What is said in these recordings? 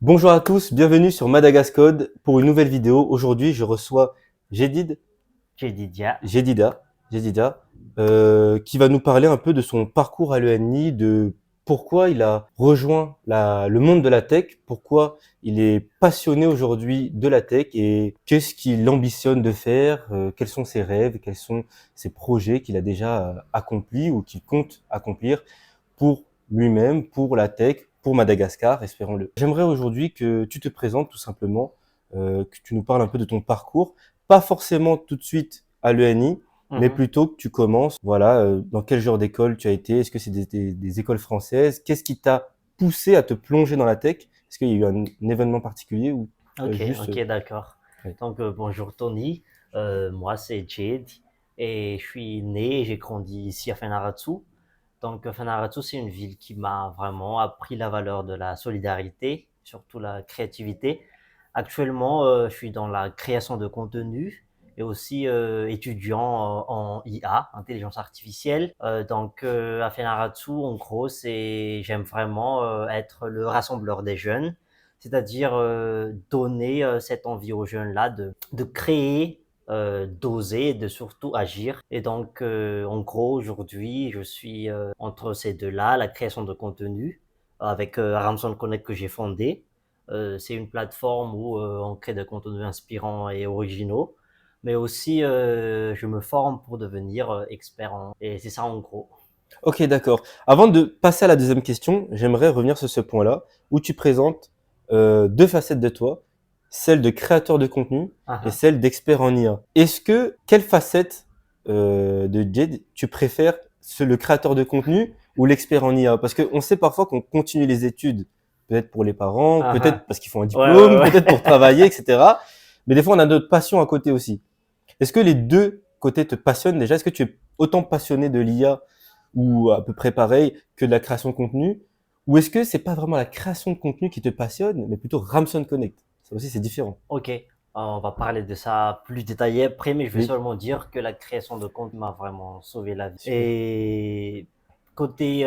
Bonjour à tous, bienvenue sur Madagascode pour une nouvelle vidéo. Aujourd'hui, je reçois Jedid, Jedidia. Jedida, Jedida, qui va nous parler un peu de son parcours à l'ENI, de pourquoi il a rejoint le monde de la tech, pourquoi il est passionné aujourd'hui de la tech et qu'est-ce qu'il ambitionne de faire, quels sont ses rêves, quels sont ses projets qu'il a déjà accomplis ou qu'il compte accomplir pour lui-même, pour la tech, pour Madagascar, espérons-le. J'aimerais aujourd'hui que tu te présentes tout simplement, que tu nous parles un peu de ton parcours, pas forcément tout de suite à l'ENI, mais Mhm. plutôt que tu commences, voilà, dans quel genre d'école tu as été, est-ce que c'est des écoles françaises, qu'est-ce qui t'a poussé à te plonger dans la tech, est-ce qu'il y a eu un événement particulier ou Ok, juste, ok, d'accord. ouais. Donc, bonjour Tony. Moi, c'est Jade et je suis né et j'ai grandi ici à Fanaratsu. Donc, Fanaratsu, c'est une ville qui m'a vraiment appris la valeur de la solidarité, surtout la créativité. Actuellement, je suis dans la création de contenu et aussi étudiant en IA, intelligence artificielle. À Fanaratsu, en gros, j'aime vraiment être le rassembleur des jeunes, c'est-à-dire donner cette envie aux jeunes là de créer, d'oser et de surtout agir. Et donc, en gros, aujourd'hui, je suis entre ces deux-là, la création de contenu avec Aramson Connect que j'ai fondé. C'est une plateforme où on crée des contenus inspirants et originaux, mais aussi je me forme pour devenir expert et c'est ça en gros. Ok, d'accord. Avant de passer à la deuxième question, j'aimerais revenir sur ce point-là, où tu présentes deux facettes de toi, celle de créateur de contenu Ah, et ah. celle d'expert en IA. Quelle facette de Jade tu préfères, le créateur de contenu ou l'expert en IA? Parce qu'on sait parfois qu'on continue les études, peut-être pour les parents, Ah, peut-être ah. parce qu'ils font un Ouais, ouais, diplôme, peut-être pour ouais. travailler, etc. Mais des fois, on a notre passion à côté aussi. Est-ce que les deux côtés te passionnent déjà? Est-ce que tu es autant passionné de l'IA ou à peu près pareil que de la création de contenu? Ou est-ce que c'est pas vraiment la création de contenu qui te passionne, mais plutôt Ramson Connect? Ça aussi, c'est différent. Ok, on va parler de ça plus détaillé après, mais je vais Oui, seulement dire que la création de compte m'a vraiment sauvé la vie. super. Et côté,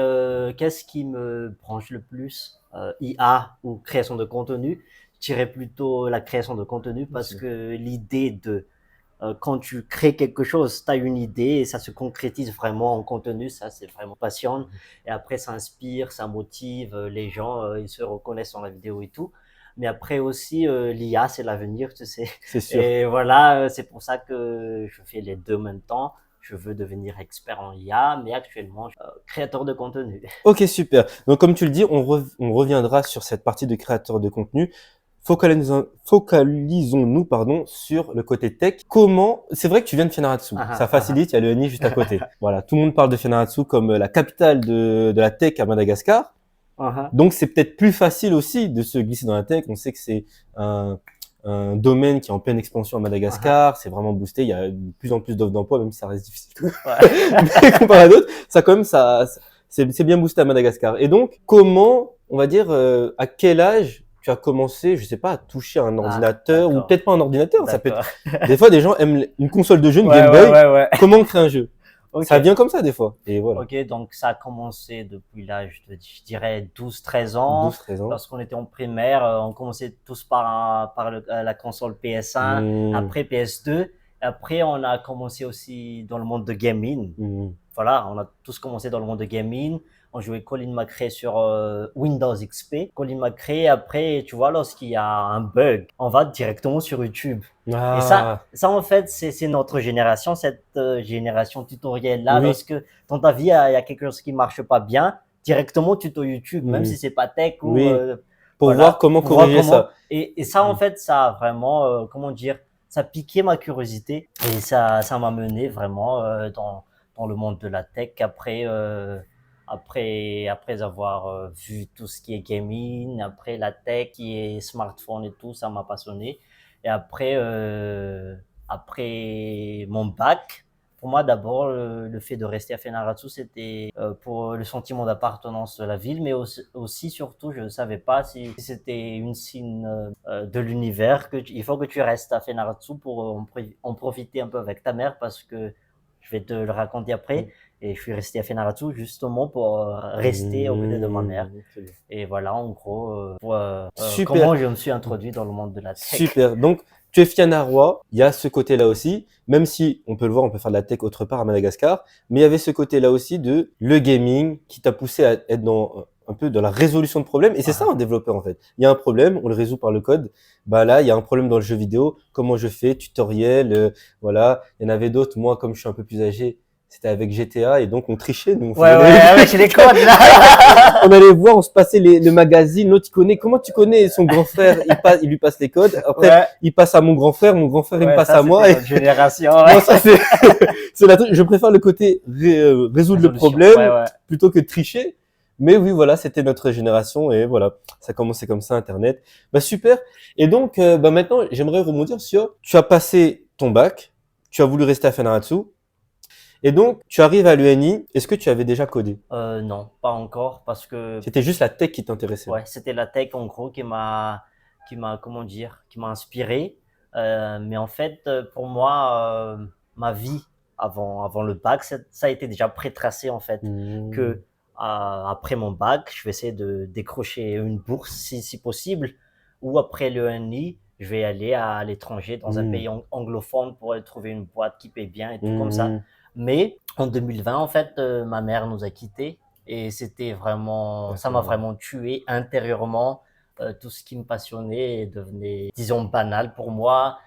qu'est-ce qui me branche le plus, IA ou création de contenu? Je dirais plutôt la création de contenu Bien parce sûr. que l'idée de quand tu crées quelque chose, tu as une idée et ça se concrétise vraiment en contenu, ça c'est vraiment passionne. Et après, ça inspire, ça motive, les gens, ils se reconnaissent dans la vidéo et tout. Mais après aussi, l'IA, c'est l'avenir, tu sais. C'est sûr. Et voilà, c'est pour ça que je fais les deux en même temps. Je veux devenir expert en IA, mais actuellement, créateur de contenu. Ok, super. Donc, comme tu le dis, on reviendra sur cette partie de créateur de contenu. Focalisons-nous, pardon, sur le côté tech. C'est vrai que tu viens de Fianarantsu. Ah, Ça ah, ah, facilite, il y a le NI juste à côté. Voilà. Tout le monde parle de Fianarantsu comme la capitale de la tech à Madagascar. ah, ah. Donc, c'est peut-être plus facile aussi de se glisser dans la tech. On sait que c'est un, un domaine qui est en pleine expansion à Ah, ah. Madagascar. C'est vraiment boosté. Il y a de plus en plus d'offres d'emploi, même si ça reste difficile. Ouais. Mais comparé à d'autres, ça quand même, c'est bien boosté à Madagascar. Et donc, comment, on va dire, à quel âge tu as commencé, je sais pas, à toucher un Ah, ordinateur, ou d'accord. peut-être pas un ordinateur, ça peut être, D'accord. des fois, des gens aiment une console de jeu, une Ouais, Game ouais, Boy. ouais, ouais. Comment créer un jeu? Ok. Ça vient comme ça, des fois. Et voilà. Ok, donc ça a commencé depuis l'âge de, je dirais, 12-13 ans. 12, 13 ans. Lorsqu'on était en primaire, on commençait tous par la console PS1, Mmh, après PS2. Après, on a commencé aussi dans le monde de gaming. mmh. Voilà, on a tous commencé dans le monde de gaming. On jouait Colin McRae sur Windows XP. Colin McRae, après, tu vois, lorsqu'il y a un bug, on va directement sur YouTube. Et Ah, en fait, c'est notre génération, cette génération tutoriel-là. oui, Lorsque dans ta vie, il y a quelque chose qui marche pas bien, directement tuto YouTube, même mmh, si c'est pas tech ou oui. Pour voir voilà, comment pour voir corriger ça. comment. Et ça, en Mmh. fait, ça a vraiment, comment dire, ça a piqué ma curiosité et ça m'a mené vraiment dans le monde de la tech. Après avoir vu tout ce qui est gaming, après la tech qui est smartphone et tout, ça m'a passionné. Et après mon bac, pour moi d'abord, le fait de rester à Fenaratsu, c'était pour le sentiment d'appartenance de la ville, mais aussi surtout, je ne savais pas si c'était une signe de l'univers, il faut que tu restes à Fenaratsu pour en profiter un peu avec ta mère, parce que je vais te le raconter après. Et je suis resté à Fenarazu justement pour rester aux côtés de ma mère. Très bien. Et voilà, en gros, Super, comment je me suis introduit dans le monde de la tech. super. Donc, tu es fiannarois, il y a ce côté-là aussi, même si on peut le voir, on peut faire de la tech autre part à Madagascar, mais il y avait ce côté-là aussi de le gaming qui t'a poussé à être dans un peu dans la résolution de problèmes. Et c'est ça un développeur en fait. Il y a un problème, on le résout par le code. Bah là, il y a un problème dans le jeu vidéo. Comment je fais? Tutoriel, voilà. Il y en avait d'autres. Moi, comme je suis un peu plus âgé, c'était avec GTA et donc on trichait. Nous, on Ouais, faisait ouais, avec les codes là. on allait voir, on se passait le magazine. L'autre, il connaît. Comment tu connais son grand frère? Il lui passe les codes. Après, Ouais, il passe à mon grand frère. Mon grand frère, il me ouais, passe ça à moi. c'était Et notre génération. moi, Ouais. ça c'est, c'est la truc. Je préfère le côté résoudre le Résolution. problème Ouais, ouais. plutôt que tricher. Mais oui, voilà, c'était notre génération et voilà, ça commençait comme ça, Internet. Bah super. Et donc, bah maintenant, j'aimerais rebondir sur. Tu as passé ton bac, tu as voulu rester à Fenerbahçe, et donc tu arrives à l'UNI. Est-ce que tu avais déjà codé? Non, pas encore parce que C'était juste la tech qui t'intéressait. ouais, c'était la tech en gros comment dire, qui m'a inspiré. Mais en fait, pour moi, ma vie avant le bac, ça a été déjà pré-tracé en fait. Que après mon bac, je vais essayer de décrocher une bourse si possible, ou après le NI, je vais aller à l'étranger dans un pays anglophone pour aller trouver une boîte qui paye bien et tout comme ça. Mais en 2020, en fait, ma mère nous a quittés et c'était vraiment, ça m'a vraiment tué intérieurement. Tout ce qui me passionnait devenait, disons, banal pour moi.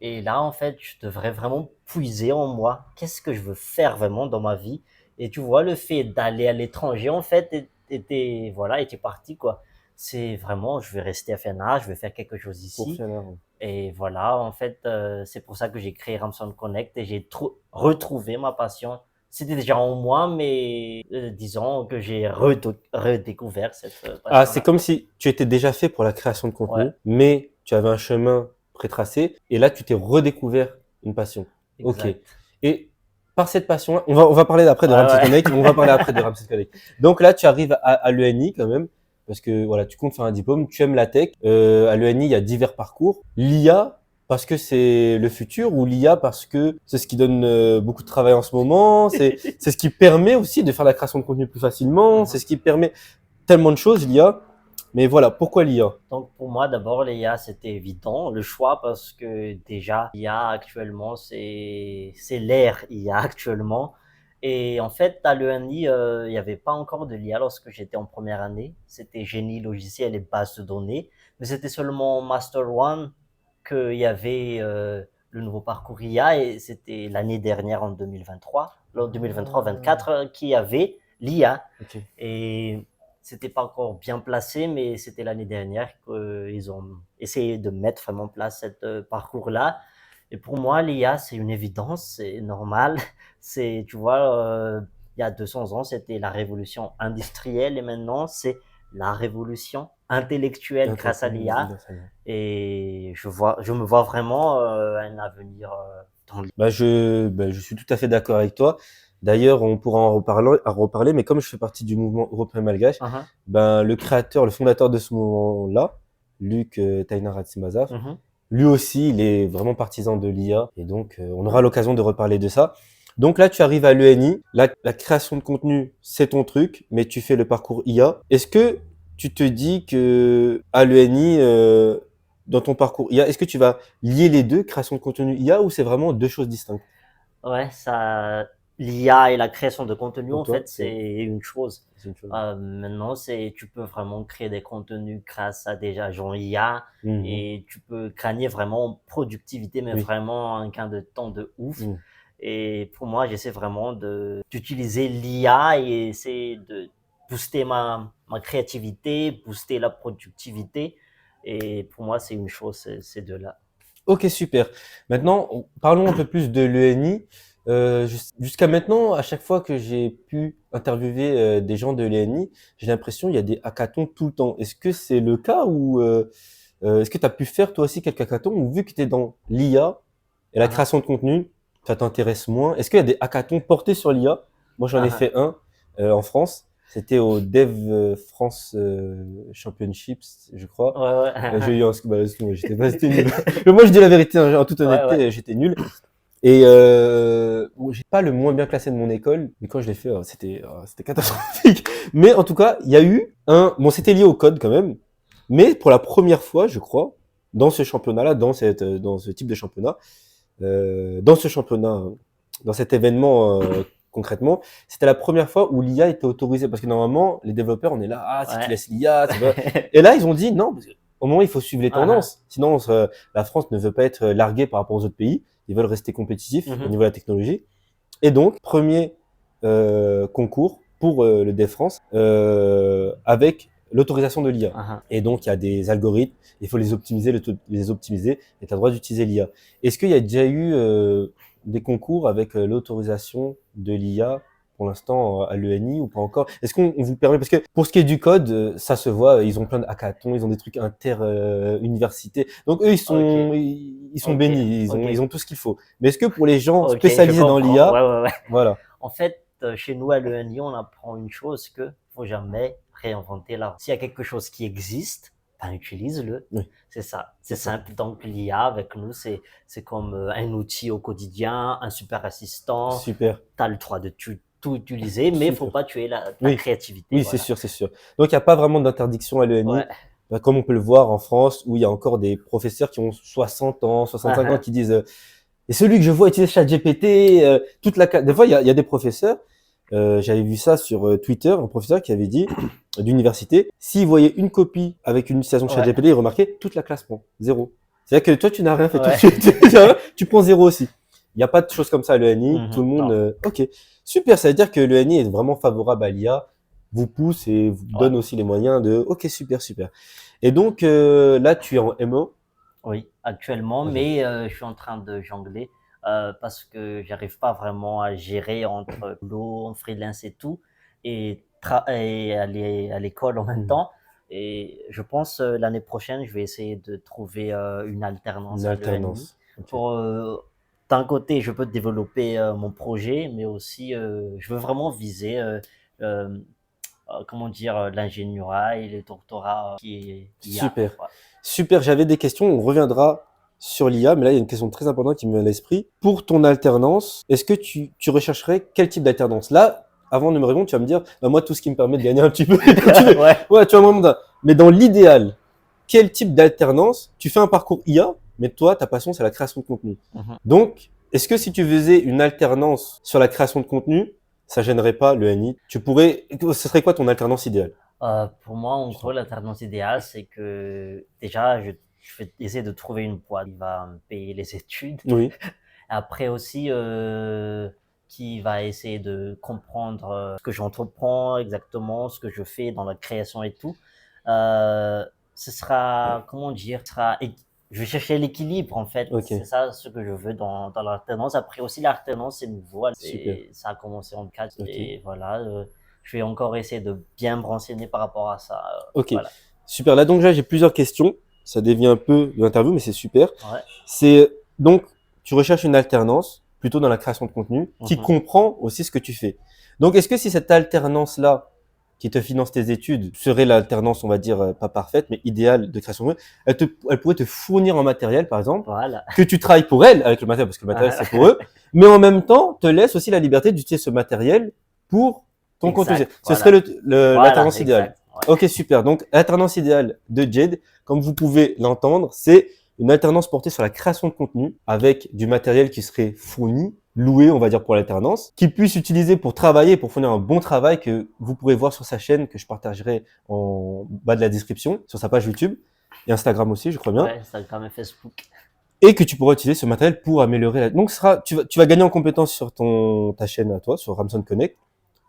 Et là, en fait, je devrais vraiment puiser en moi. Qu'est-ce que je veux faire vraiment dans ma vie? Et tu vois, le fait d'aller à l'étranger, en fait, était parti, quoi. C'est vraiment, je vais rester à Fena, je vais faire quelque chose Pour ici. Fianna. Et voilà, en fait, c'est pour ça que j'ai créé Ramson Connect et j'ai retrouvé ma passion. C'était déjà en moi, mais disons que j'ai redécouvert cette Ah, c'est passion-là. comme si tu étais déjà fait pour la création de contenu, Ouais, mais tu avais un chemin prétracé, et là, tu t'es redécouvert une passion. Ok. exact. Et par cette passion-là, on va parler après de Ouais, Ramsey ouais. Connect, on va parler après de Ramsey Connect. Donc là, tu arrives à l'ENI quand même, parce que voilà, tu comptes faire un diplôme, tu aimes la tech. À l'ENI, il y a divers parcours. L'IA, parce que c'est le futur, ou l'IA parce que c'est ce qui donne beaucoup de travail en ce moment, c'est ce qui permet aussi de faire la création de contenu plus facilement, c'est ce qui permet tellement de choses, l'IA. Mais voilà, pourquoi l'IA? Donc pour moi, d'abord, l'IA, c'était évident, le choix, parce que déjà, l'IA actuellement, c'est l'ère IA actuellement. Et en fait, à l'ENI, il n'y avait pas encore de l'IA lorsque j'étais en première année. C'était génie logiciel et base de données. Mais c'était seulement Master One qu'il y avait le nouveau parcours IA, et c'était l'année dernière en 2023, en 2023-24, qui avait l'IA. Ok. Et c'était pas encore bien placé, mais c'était l'année dernière qu'ils ont essayé de mettre vraiment en place ce parcours-là. Et pour moi, l'IA, c'est une évidence, c'est normal. C'est, tu vois, il y a 200 ans, c'était la révolution industrielle, et maintenant, c'est la révolution intellectuelle grâce à l'IA. Et je me vois vraiment un avenir dans l'IA. Je suis tout à fait d'accord avec toi. D'ailleurs, on pourra en reparler, mais comme je fais partie du mouvement européen malgache, Uh-huh, le créateur, le fondateur de ce mouvement-là, Luc Taïna Ratsimazaf, uh-huh. lui aussi, il est vraiment partisan de l'IA. Et donc, on aura l'occasion de reparler de ça. Donc là, tu arrives à l'ENI. La création de contenu, c'est ton truc, mais tu fais le parcours IA. Est-ce que tu te dis que à l'ENI, dans ton parcours IA, est-ce que tu vas lier les deux, création de contenu IA, ou c'est vraiment deux choses distinctes Ouais, ça, l'IA et la création de contenu, pour en toi? fait, c'est une chose. C'est une chose. Maintenant, tu peux vraiment créer des contenus grâce à des agents IA, Mhm. et tu peux gagner vraiment en productivité, mais Oui. vraiment un gain de temps de ouf. Mhm. Et pour moi, j'essaie vraiment d'utiliser l'IA et essayer de booster ma créativité, booster la productivité. Et pour moi, c'est une chose, ces deux-là. Ok, super. Maintenant, parlons un peu plus de l'ENI. Jusqu'à maintenant, à chaque fois que j'ai pu interviewer des gens de l'ENI, j'ai l'impression qu'il y a des hackathons tout le temps. Est-ce que c'est le cas ou est-ce que tu as pu faire toi aussi quelques hackathons ou vu que tu es dans l'IA et la Ah, création de contenu, ça t'intéresse moins? Est-ce qu'il y a des hackathons portés sur l'IA? Moi, j'en ai ah, fait un en France. C'était au Dev France Championships, je crois. ouais, ouais. J'ai eu un j'étais pas, c'était nul. Mais moi, je dis la vérité, hein, en toute Ouais, ouais. honnêteté, j'étais nul. Et bon, j'ai pas le moins bien classé de mon école, mais quand je l'ai fait, c'était catastrophique. Mais en tout cas, il y a eu bon, c'était lié au code quand même, mais pour la première fois, je crois, dans ce championnat-là, dans ce type de championnat, dans ce championnat, dans cet événement concrètement, c'était la première fois où l'IA était autorisée. Parce que normalement, les développeurs, on est là, ah, si tu Ouais. laisses l'IA, ça va. Et là, ils ont dit non, parce qu'au moment, il faut suivre les tendances. Sinon, la France ne veut pas être larguée par rapport aux autres pays. Ils veulent rester compétitifs au niveau de la technologie. Et donc, premier concours pour le Dev France avec l'autorisation de l'IA. Et donc, il y a des algorithmes, il faut les optimiser, et tu as le droit d'utiliser l'IA. Est-ce qu'il y a déjà eu des concours avec l'autorisation de l'IA pour l'instant à l'ENI ou pas encore? Est-ce qu'on vous permet, parce que pour ce qui est du code, ça se voit, ils ont plein de hackathons, ils ont des trucs inter-universités. Donc eux, ils sont bénis, ils ont tout ce qu'il faut. Mais est-ce que pour les gens spécialisés dans l'IA, voilà. En fait, chez nous à l'ENI, on apprend une chose que faut jamais réinventer la roue. S'il y a quelque chose qui existe, ben, utilise-le. Oui. C'est ça. C'est simple. Donc, l'IA avec nous, c'est comme un outil au quotidien, un super assistant. Super. Tu as le droit de tout utiliser, mais il faut pas tuer la créativité. Oui, voilà. C'est sûr. Donc, il n'y a pas vraiment d'interdiction à l'ENI. Ouais. Comme on peut le voir en France, où il y a encore des professeurs qui ont 60 ans, 65 ans, qui disent et celui que je vois utiliser ChatGPT, des fois, il y a des professeurs, j'avais vu ça sur Twitter, un professeur qui avait dit d'université, s'il voyait une copie avec une utilisation de ChatGPT, il remarquait toute la classe prend 0. C'est-à-dire que toi, tu n'as rien fait tout de suite. Tu prends 0 aussi. Il n'y a pas de choses comme ça à l'ENI. Tout le monde. Ok, super. Ça veut dire que l'ENI est vraiment favorable à l'IA, vous pousse et vous donne aussi les moyens de. Ok, super. Et donc là, tu es en MO. Oui, actuellement, mais je suis en train de jongler parce que j'arrive pas vraiment à gérer entre boulot, freelance et tout, et aller à l'école en même temps. Et je pense l'année prochaine, je vais essayer de trouver une alternance à l'ENI. Pour d'un côté, je peux développer mon projet, mais aussi je veux vraiment viser comment dire l'ingénierat et le doctorat qui est IA. Super. Ouais. Super, j'avais des questions, on reviendra sur l'IA, mais là il y a une question très importante qui me vient à l'esprit. Pour ton alternance, est-ce que tu rechercherais quel type d'alternance? Là, avant de me répondre, tu vas me dire, bah, moi tout ce qui me permet de gagner un petit peu. Ouais, tu vas me dire. Mais dans l'idéal, quel type d'alternance? Tu fais un parcours IA, mais toi, ta passion, c'est la création de contenu. Donc, est-ce que si tu faisais une alternance sur la création de contenu, ça gênerait pas l'ENI? Ce serait quoi ton alternance idéale? Pour moi, en gros, l'alternance idéale, c'est que déjà, je vais essayer de trouver une boîte qui va me payer les études. Oui. Après aussi, qui va essayer de comprendre ce que j'entreprends exactement, ce que je fais dans la création et tout. Ce sera, comment dire, je vais chercher l'équilibre en fait. Okay. C'est ça ce que je veux dans l'alternance. Après aussi, l'alternance, c'est nouveau. Ça a commencé en 4 et voilà. Je vais encore essayer de bien me renseigner par rapport à ça. Ok, voilà. Super. Là, donc, là, j'ai plusieurs questions. Ça dévie un peu de l'interview, mais c'est super. Ouais. C'est donc, tu recherches une alternance plutôt dans la création de contenu qui comprend aussi ce que tu fais. Donc, est-ce que si cette alternance-là qui te finance tes études serait l'alternance, on va dire, pas parfaite, mais idéale de création de contenu, elle pourrait te fournir un matériel, par exemple, que tu travailles pour elle avec le matériel, parce que le matériel, c'est pour eux, mais en même temps, te laisse aussi la liberté d'utiliser ce matériel pour ton contenu. Ce serait l'alternance idéale. Ouais. Ok, super. Donc, l'alternance idéale de Jade, comme vous pouvez l'entendre, c'est une alternance portée sur la création de contenu avec du matériel qui serait fourni, loué, on va dire, pour l'alternance, qui puisse utiliser pour travailler, pour fournir un bon travail que vous pourrez voir sur sa chaîne, que je partagerai en bas de la description, sur sa page YouTube et Instagram aussi, je crois bien. Ouais, Instagram et Facebook. Et que tu pourras utiliser ce matériel pour améliorer Donc, tu vas gagner en compétences sur ta chaîne à toi, sur Ramson Connect.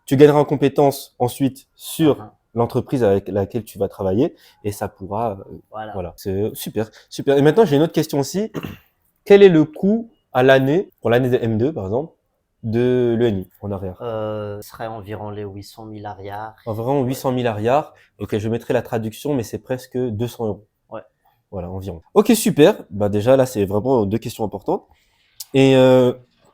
Tu gagneras en compétences ensuite sur l'entreprise avec laquelle tu vas travailler et ça pourra, voilà. C'est super. Et maintenant, j'ai une autre question aussi. Quel est le coût à l'année, pour l'année de M2 par exemple, de l'ENI en arrière? Ce serait environ les 800 000 arrières. Environ 800 000 arrières. Ok, je mettrai la traduction, mais c'est presque 200 €. Ouais. Voilà, environ. Ok, super. Bah déjà là, c'est vraiment 2 questions importantes. Et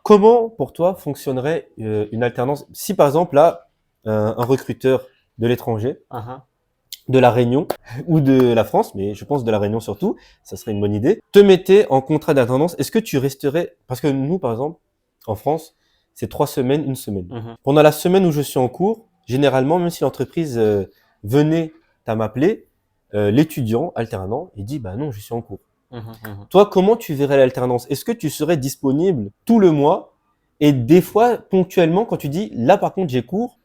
comment pour toi fonctionnerait une alternance? Si par exemple là, un recruteur de l'étranger de la Réunion ou de la France, mais je pense de la Réunion surtout, ça serait une bonne idée, te mettait en contrat d'alternance, est-ce que tu resterais, parce que nous, par exemple, en France, c'est 3 semaines, une semaine. Mhm. Pendant la semaine où je suis en cours, généralement, même si l'entreprise venait à m'appeler, l'étudiant alternant, il dit, bah non, je suis en cours. Mhm. Mhm. Toi, comment tu verrais l'alternance? Est-ce que tu serais disponible tout le mois et des fois, ponctuellement, quand tu dis, là par contre, j'ai cours,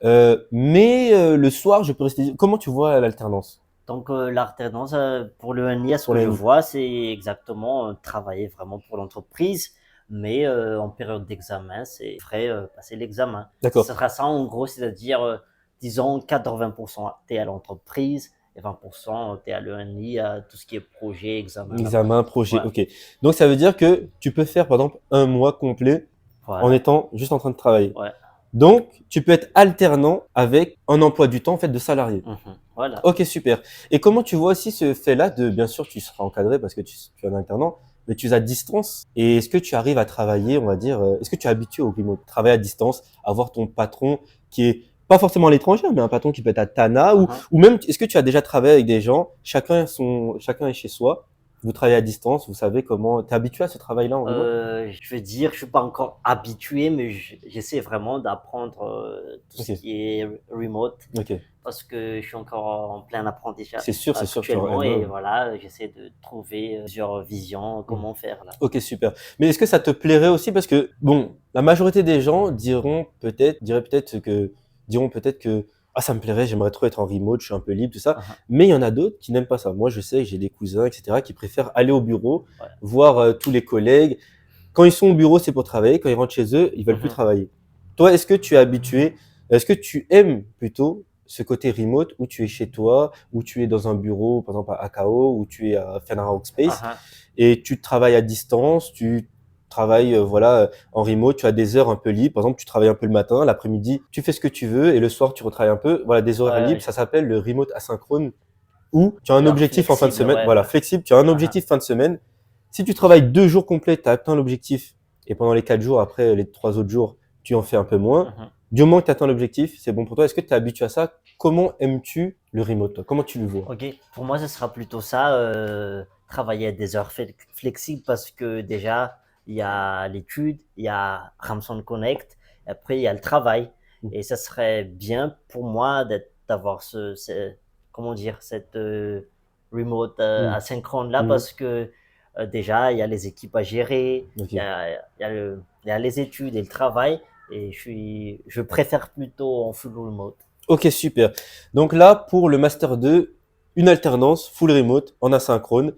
mais le soir, je peux rester. Comment tu vois l'alternance Donc, l'alternance, pour le NIA, ce pour que les... je vois, c'est exactement travailler vraiment pour l'entreprise, mais en période d'examen, c'est vrai passer l'examen. Ce D'accord. sera ça en gros, c'est-à-dire, disons, 80% tu es à l'entreprise et 20% tu es à l'ENI, à tout ce qui est projet, examen là-bas. Examen, projet, Ouais, ok. Donc ça veut dire que tu peux faire, par exemple, un mois complet en voilà, étant juste en train de travailler. ouais, Donc, tu peux être alternant avec un emploi du temps, en fait, de salarié. voilà. Ok, super. Et comment tu vois aussi ce fait-là de, bien sûr, tu seras encadré parce que tu es un alternant, mais tu es à distance. Et est-ce que tu arrives à travailler, on va dire, est-ce que tu es habitué au remote, travailler à distance, avoir ton patron qui est pas forcément à l'étranger, mais un patron qui peut être à Tana Mhm. ou même, est-ce que tu as déjà travaillé avec des gens, chacun est chez soi, vous travaillez à distance, vous savez comment, t'es habitué à ce travail-là en remote? Je veux dire, je suis pas encore habitué, mais j'essaie vraiment d'apprendre tout Ok, ce qui est remote ok. parce que je suis encore en plein apprentissage C'est sûr, tu actuellement aurais, et voilà, j'essaie de trouver plusieurs visions, comment faire là. ok, super. Mais est-ce que ça te plairait aussi parce que bon, la majorité des gens diront peut-être que ah ça me plairait, j'aimerais trop être en remote, je suis un peu libre tout ça. Mhm. Mais il y en a d'autres qui n'aiment pas ça. Moi, je sais que j'ai des cousins, etc., qui préfèrent aller au bureau, Ouais. voir tous les collègues. Quand ils sont au bureau, c'est pour travailler. Quand ils rentrent chez eux, ils veulent plus Mhm. travailler. Toi, est-ce que tu es habitué? Est-ce que tu aimes plutôt ce côté remote où tu es chez toi, où tu es dans un bureau, par exemple à Akao, où tu es à Fenara Workspace? Mhm. Et tu travailles à distance, tu travailles voilà en remote, tu as des heures un peu libres. Par exemple, tu travailles un peu le matin, l'après-midi, tu fais ce que tu veux et le soir tu retravailles un peu. Voilà, des horaires libres, Ouais, ça s'appelle le remote asynchrone où tu as un genre objectif en fin de flexible, semaine, ouais, voilà, ouais. flexible, tu as un Mhm. objectif fin de semaine. Si tu travailles 2 jours complets, tu as atteint l'objectif et pendant les 4 jours après les 3 autres jours, tu en fais un peu moins. Mhm. Du moment que tu atteins l'objectif, c'est bon pour toi. Est-ce que tu es habitué à ça? Comment aimes-tu le remote, toi? Comment tu le vois? Ok, pour moi, ce sera plutôt ça, travailler à des heures flexibles parce que déjà, il y a l'étude, il y a Ramson Connect, et après, il y a le travail. Et ça serait bien pour moi d'avoir comment dire, cette remote Mm. asynchrone là Mm. parce que déjà, il y a les équipes à gérer, Ok. il y a les études et le travail. Et je préfère plutôt en full remote. Ok, super. Donc là, pour le Master 2, une alternance full remote en asynchrone,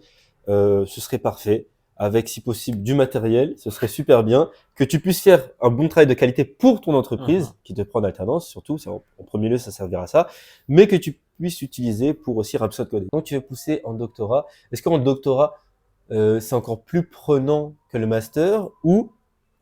ce serait parfait. Avec, si possible, du matériel, ce serait super bien. Que tu puisses faire un bon travail de qualité pour ton Mhm. entreprise, qui te prend en alternance, surtout, en premier lieu, ça servira à ça. Mais que tu puisses utiliser pour aussi Rhapsody Coding. Donc, tu veux pousser en doctorat. Est-ce qu'en doctorat, c'est encore plus prenant que le master ou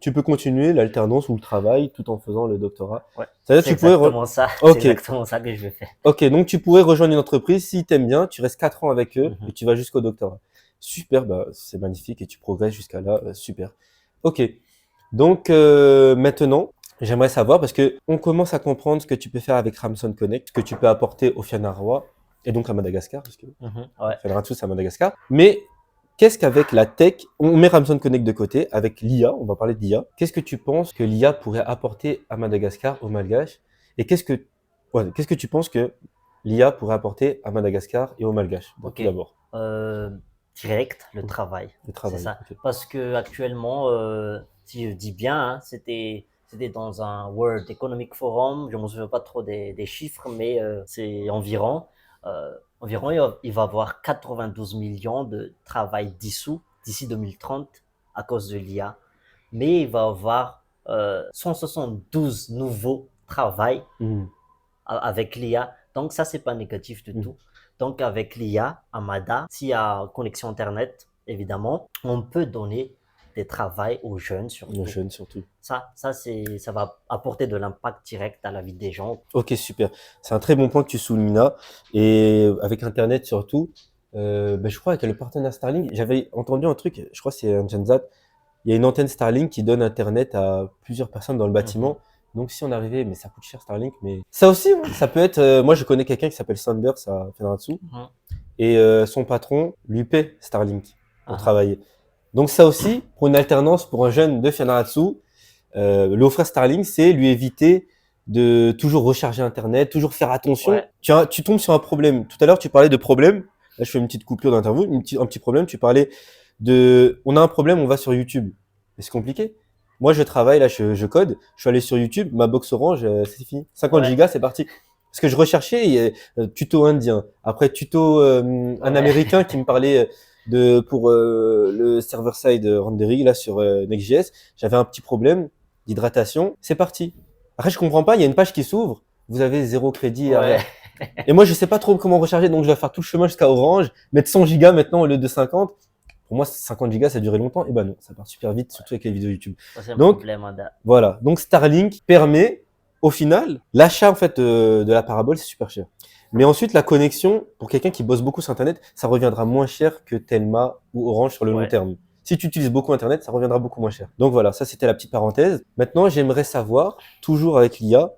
tu peux continuer l'alternance ou le travail tout en faisant le doctorat? Ouais, C'est-à-dire que c'est tu pourrais... exactement ça. C'est Ok, exactement ça que je vais faire. ok, donc tu pourrais rejoindre une entreprise, si t'aimes bien, tu restes 4 ans avec eux et Mhm. tu vas jusqu'au doctorat. Super, bah, c'est magnifique et tu progresses jusqu'à là, super. Ok, donc maintenant, j'aimerais savoir, parce que on commence à comprendre ce que tu peux faire avec Ramson Connect, ce que tu peux apporter au Fianarrois et donc à Madagascar, parce que Mhm. Ouais. Fianarantsoa c'est à Madagascar. Mais qu'est-ce qu'avec la tech, on met Ramson Connect de côté, avec l'IA, on va parler de l'IA. Qu'est-ce que tu penses que l'IA pourrait apporter à Madagascar, aux Malgaches? Et qu'est-ce que tu penses que l'IA pourrait apporter à Madagascar et aux Malgaches, Ok. tout d'abord, Euh, Direct, le travail. le C'est travail. ça. Ok. Parce que actuellement, si je dis bien, hein, c'était dans un World Economic Forum. Je ne me souviens pas trop des chiffres, mais c'est environ il va y avoir 92 millions de travail dissous d'ici 2030 à cause de l'IA. Mais il va y avoir 172 nouveaux travails Mhm. avec l'IA. Donc ça, c'est pas négatif du Mhm. tout. Donc avec l'IA, Amada, s'il y a connexion Internet, évidemment, on peut donner des travails aux jeunes Nos surtout. jeunes surtout. Ça va apporter de l'impact direct à la vie des gens. Ok, super. C'est un très bon point que tu soulignes là. Et avec Internet surtout, ben, je crois avec le partenaire Starlink, j'avais entendu un truc, je crois que c'est un Gensat, il y a une antenne Starlink qui donne Internet à plusieurs personnes dans le Mhm. bâtiment. Donc si on arrivait, mais ça coûte cher Starlink, mais ça aussi, hein, ça peut être. Moi, je connais quelqu'un qui s'appelle Sanders à Fenratsu Mhm. et son patron lui paie Starlink pour Ah, travailler. Donc ça aussi, pour une alternance pour un jeune de Fianarantsu, lui offrir Starlink, c'est lui éviter de toujours recharger Internet, toujours faire attention. ouais. Tu tombes sur un problème. Tout à l'heure, tu parlais de problème. Là, je fais une petite coupure d'interview, un petit problème. Tu parlais on a un problème, on va sur YouTube. Mais c'est compliqué. Moi, je travaille, là, je code. Je suis allé sur YouTube, ma box Orange, c'est fini. 50 Ouais. gigas, c'est parti. Parce que je recherchais, il y a, tuto indien. Après, tuto, un Ouais. américain qui me parlait pour le server-side rendering, là, sur Next.js. J'avais un petit problème d'hydratation. C'est parti. Après, je comprends pas, il y a une page qui s'ouvre. Vous avez 0 crédit Ouais. arrière. Et moi, je sais pas trop comment recharger, donc je dois faire tout le chemin jusqu'à Orange, mettre 100 gigas maintenant au lieu de 50. Pour moi, 50 gigas, ça a duré longtemps. Et ben non, ça part super vite, surtout avec les vidéos YouTube. Ça, c'est un Donc, problème, Ada. voilà. Donc, Starlink permet, au final, l'achat, en fait, de la parabole, c'est super cher. Mais ensuite, la connexion, pour quelqu'un qui bosse beaucoup sur Internet, ça reviendra moins cher que Telma ou Orange sur le long Ouais. terme. Si tu utilises beaucoup Internet, ça reviendra beaucoup moins cher. Donc voilà, ça c'était la petite parenthèse. Maintenant, j'aimerais savoir, toujours avec l'IA,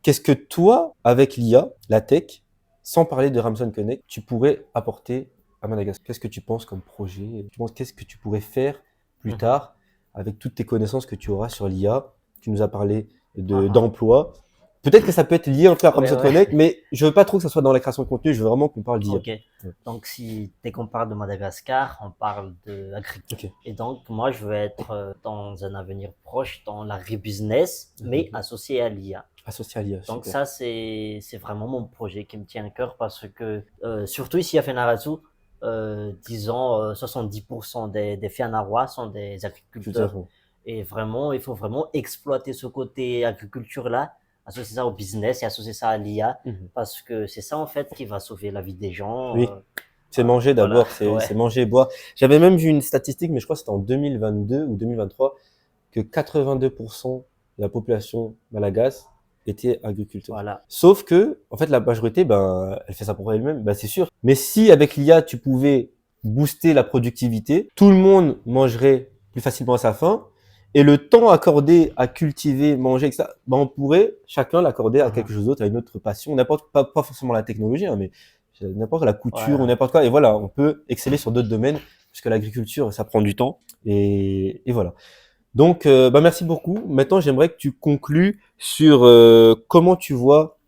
qu'est-ce que toi, avec l'IA, la tech, sans parler de Ramson Connect, tu pourrais apporter à Madagascar? Qu'est-ce que tu penses comme projet? Tu penses qu'est-ce que tu pourrais faire plus Mhm. tard avec toutes tes connaissances que tu auras sur l'IA? Tu nous as parlé Ah, d'emploi. Peut-être que ça peut être lié un peu à ouais, Ramson ouais. Connect, mais je veux pas trop que ça soit dans la création de contenu. Je veux vraiment qu'on parle d'IA. Ok. Donc, si dès qu'on parle de Madagascar, on parle d'agriculture. Ok. Et donc, moi, je veux être dans un avenir proche dans l'agribusiness, mais associé à l'IA. Associé à l'IA, Donc, super. ça, c'est vraiment mon projet qui me tient à cœur parce que, surtout ici à Fenarasu, disons, 70% des Fiannarois sont des Tout à agriculteurs. fait. Et vraiment, il faut vraiment exploiter ce côté agriculture-là, associer ça au business et associer ça à l'IA, Mhm. parce que c'est ça, en fait, qui va sauver la vie des gens. Oui. C'est manger Voilà, d'abord, c'est ouais. manger et boire. J'avais même vu une statistique, mais je crois que c'était en 2022 ou 2023, que 82% de la population malagasy était agriculteur. Voilà. Sauf que, en fait, la majorité, ben, elle fait ça pour elle-même, ben, c'est sûr. Mais si avec l'IA, tu pouvais booster la productivité, tout le monde mangerait plus facilement à sa faim, et le temps accordé à cultiver, manger, etc., ben, on pourrait chacun l'accorder à quelque chose d'autre, à une autre passion, n'importe pas forcément la technologie, hein, mais n'importe la couture ou Ouais. n'importe quoi. Et voilà, on peut exceller sur d'autres domaines, puisque l'agriculture, ça prend du temps. Et voilà. Donc, bah merci beaucoup. Maintenant, j'aimerais que tu conclues sur comment tu vois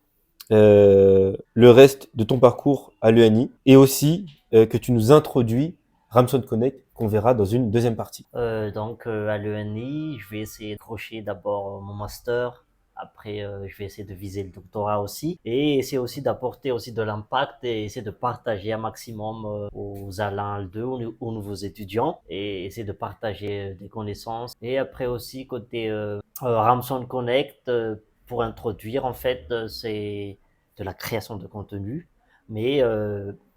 le reste de ton parcours à l'ENI et aussi que tu nous introduis Ramson Connect qu'on verra dans une deuxième partie. Donc, à l'ENI, je vais essayer de crocher d'abord mon master. Après, je vais essayer de viser le doctorat aussi. Et essayer aussi d'apporter aussi de l'impact et essayer de partager un maximum aux Alain L2, aux nouveaux étudiants. Et essayer de partager des connaissances. Et après aussi, côté Ramson Connect, pour introduire, en fait, c'est de la création de contenu. Mais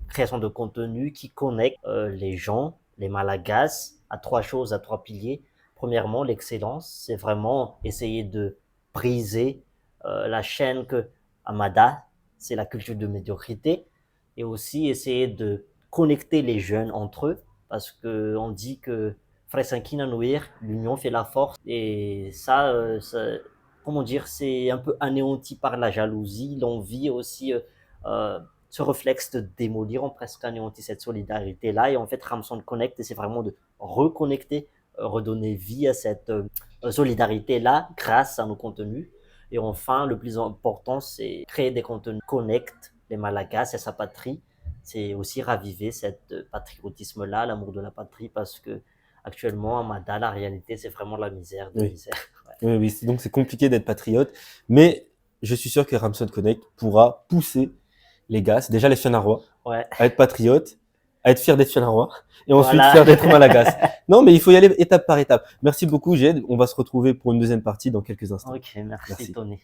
création de contenu qui connecte les gens, les Malagasy, à trois choses, à trois piliers. Premièrement, l'excellence, c'est vraiment essayer de briser la chaîne que Amada, c'est la culture de médiocrité, et aussi essayer de connecter les jeunes entre eux, parce que on dit que l'union fait la force, et ça, comment dire, c'est un peu anéanti par la jalousie, l'envie aussi. Ce réflexe de démolir, on presque anéantit cette solidarité-là. Et en fait, Ramson Connect, c'est vraiment de reconnecter, redonner vie à cette solidarité-là grâce à nos contenus. Et enfin, le plus important, c'est créer des contenus connect les Malagasy à sa patrie. C'est aussi raviver cet patriotisme-là, l'amour de la patrie, parce que actuellement, à Mada, la réalité, c'est vraiment la misère de Oui, misère. oui, oui. Donc c'est compliqué d'être patriote, mais je suis sûr que Ramson Connect pourra pousser les gars, déjà les Fiannarois, Ouais, à être patriotes, à être fiers d'être Fiannarois, et ensuite voilà. fiers d'être Malagasy. Non, mais il faut y aller étape par étape. Merci beaucoup, Jed. On va se retrouver pour une deuxième partie dans quelques instants. Ok, merci Merci. Tony.